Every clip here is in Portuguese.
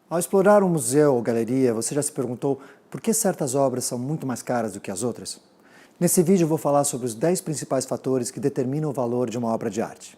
Ao explorar um museu ou galeria, você já se perguntou por que certas obras são muito mais caras do que as outras? Nesse vídeo eu vou falar sobre os 10 principais fatores que determinam o valor de uma obra de arte.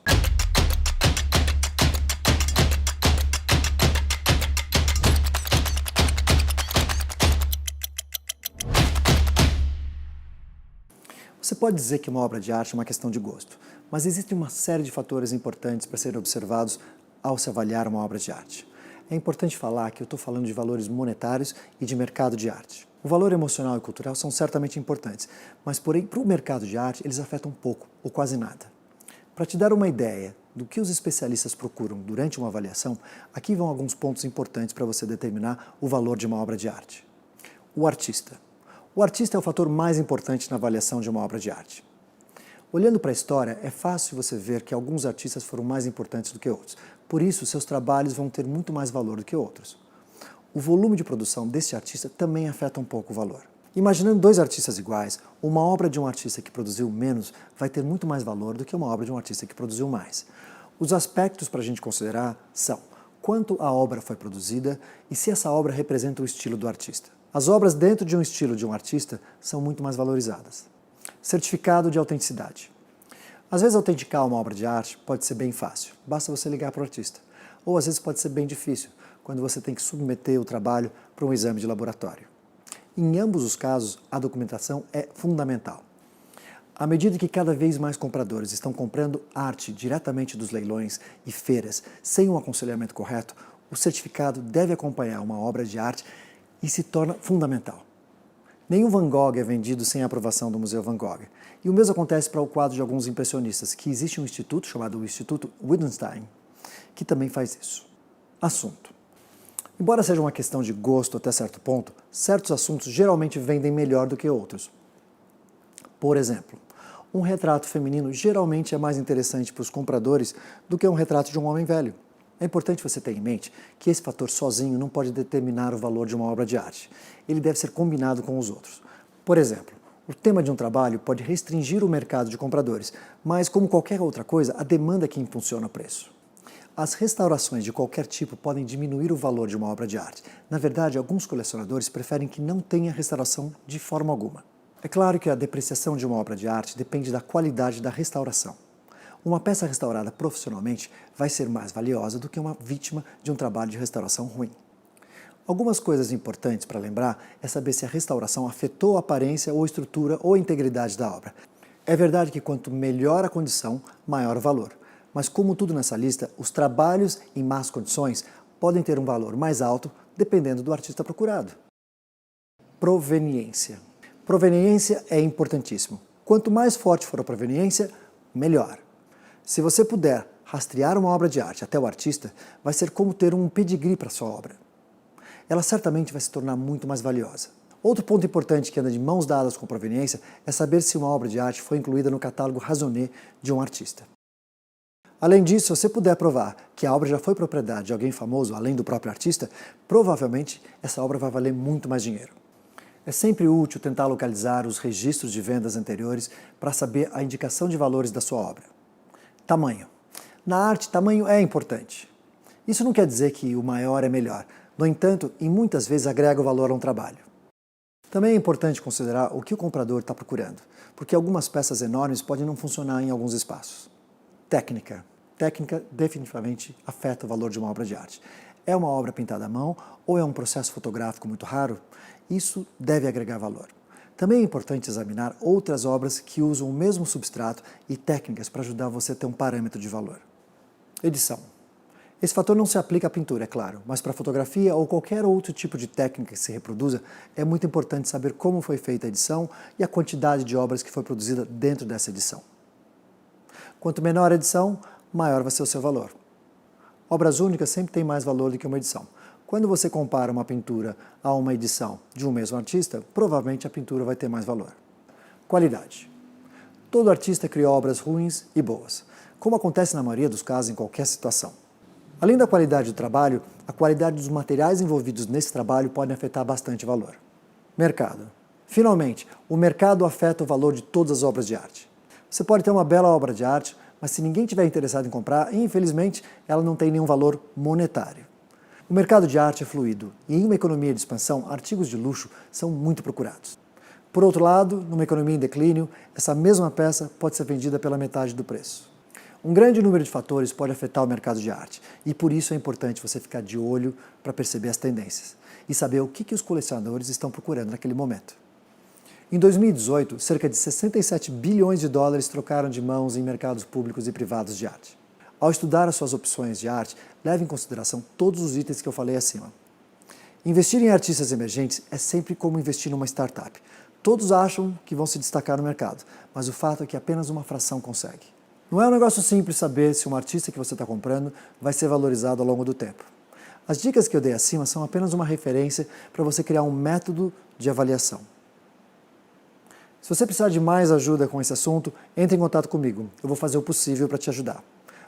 Você pode dizer que uma obra de arte é uma questão de gosto, mas existe uma série de fatores importantes para serem observados ao se avaliar uma obra de arte. É importante falar que eu estou falando de valores monetários e de mercado de arte. O valor emocional e cultural são certamente importantes, mas porém para o mercado de arte eles afetam pouco ou quase nada. Para te dar uma ideia do que os especialistas procuram durante uma avaliação, aqui vão alguns pontos importantes para você determinar o valor de uma obra de arte. O artista. O artista é o fator mais importante na avaliação de uma obra de arte. Olhando para a história, é fácil você ver que alguns artistas foram mais importantes do que outros. Por isso, seus trabalhos vão ter muito mais valor do que outros. O volume de produção desse artista também afeta um pouco o valor. Imaginando dois artistas iguais, uma obra de um artista que produziu menos vai ter muito mais valor do que uma obra de um artista que produziu mais. Os aspectos para a gente considerar são quanto a obra foi produzida e se essa obra representa o estilo do artista. As obras dentro de um estilo de um artista são muito mais valorizadas. Certificado de autenticidade. Às vezes autenticar uma obra de arte pode ser bem fácil, basta você ligar para o artista. Ou às vezes pode ser bem difícil, quando você tem que submeter o trabalho para um exame de laboratório. Em ambos os casos, a documentação é fundamental. À medida que cada vez mais compradores estão comprando arte diretamente dos leilões e feiras sem um aconselhamento correto, o certificado deve acompanhar uma obra de arte e se torna fundamental. Nenhum Van Gogh é vendido sem a aprovação do Museu Van Gogh. E o mesmo acontece para o quadro de alguns impressionistas, que existe um instituto chamado Instituto Wittgenstein, que também faz isso. Assunto. Embora seja uma questão de gosto até certo ponto, certos assuntos geralmente vendem melhor do que outros. Por exemplo, um retrato feminino geralmente é mais interessante para os compradores do que um retrato de um homem velho. É importante você ter em mente que esse fator sozinho não pode determinar o valor de uma obra de arte. Ele deve ser combinado com os outros. Por exemplo, o tema de um trabalho pode restringir o mercado de compradores, mas como qualquer outra coisa, a demanda é quem impulsiona o preço. As restaurações de qualquer tipo podem diminuir o valor de uma obra de arte. Na verdade, alguns colecionadores preferem que não tenha restauração de forma alguma. É claro que a depreciação de uma obra de arte depende da qualidade da restauração. Uma peça restaurada profissionalmente vai ser mais valiosa do que uma vítima de um trabalho de restauração ruim. Algumas coisas importantes para lembrar é saber se a restauração afetou a aparência ou estrutura ou a integridade da obra. É verdade que quanto melhor a condição, maior o valor. Mas como tudo nessa lista, os trabalhos em más condições podem ter um valor mais alto dependendo do artista procurado. Proveniência. Proveniência é importantíssimo. Quanto mais forte for a proveniência, melhor. Se você puder rastrear uma obra de arte até o artista, vai ser como ter um pedigree para sua obra. Ela certamente vai se tornar muito mais valiosa. Outro ponto importante que anda de mãos dadas com proveniência é saber se uma obra de arte foi incluída no catálogo raisonné de um artista. Além disso, se você puder provar que a obra já foi propriedade de alguém famoso, além do próprio artista, provavelmente essa obra vai valer muito mais dinheiro. É sempre útil tentar localizar os registros de vendas anteriores para saber a indicação de valores da sua obra. Tamanho. Na arte, tamanho é importante. Isso não quer dizer que o maior é melhor. No entanto, e muitas vezes agrega o valor a um trabalho. Também é importante considerar o que o comprador está procurando, porque algumas peças enormes podem não funcionar em alguns espaços. Técnica. Técnica definitivamente afeta o valor de uma obra de arte. É uma obra pintada à mão ou é um processo fotográfico muito raro? Isso deve agregar valor. Também é importante examinar outras obras que usam o mesmo substrato e técnicas para ajudar você a ter um parâmetro de valor. Edição. Esse fator não se aplica à pintura, é claro, mas para fotografia ou qualquer outro tipo de técnica que se reproduza, é muito importante saber como foi feita a edição e a quantidade de obras que foi produzida dentro dessa edição. Quanto menor a edição, maior vai ser o seu valor. Obras únicas sempre têm mais valor do que uma edição. Quando você compara uma pintura a uma edição de um mesmo artista, provavelmente a pintura vai ter mais valor. Qualidade. Todo artista cria obras ruins e boas, como acontece na maioria dos casos em qualquer situação. Além da qualidade do trabalho, a qualidade dos materiais envolvidos nesse trabalho pode afetar bastante o valor. Mercado. Finalmente, o mercado afeta o valor de todas as obras de arte. Você pode ter uma bela obra de arte, mas se ninguém estiver interessado em comprar, infelizmente, ela não tem nenhum valor monetário. O mercado de arte é fluido e, em uma economia de expansão, artigos de luxo são muito procurados. Por outro lado, numa economia em declínio, essa mesma peça pode ser vendida pela metade do preço. Um grande número de fatores pode afetar o mercado de arte e por isso é importante você ficar de olho para perceber as tendências e saber o que os colecionadores estão procurando naquele momento. Em 2018, cerca de 67 bilhões de dólares trocaram de mãos em mercados públicos e privados de arte. Ao estudar as suas opções de arte, leve em consideração todos os itens que eu falei acima. Investir em artistas emergentes é sempre como investir numa startup. Todos acham que vão se destacar no mercado, mas o fato é que apenas uma fração consegue. Não é um negócio simples saber se um artista que você está comprando vai ser valorizado ao longo do tempo. As dicas que eu dei acima são apenas uma referência para você criar um método de avaliação. Se você precisar de mais ajuda com esse assunto, entre em contato comigo. Eu vou fazer o possível para te ajudar.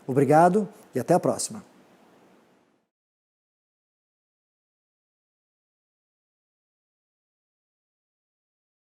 Obrigado e até a próxima!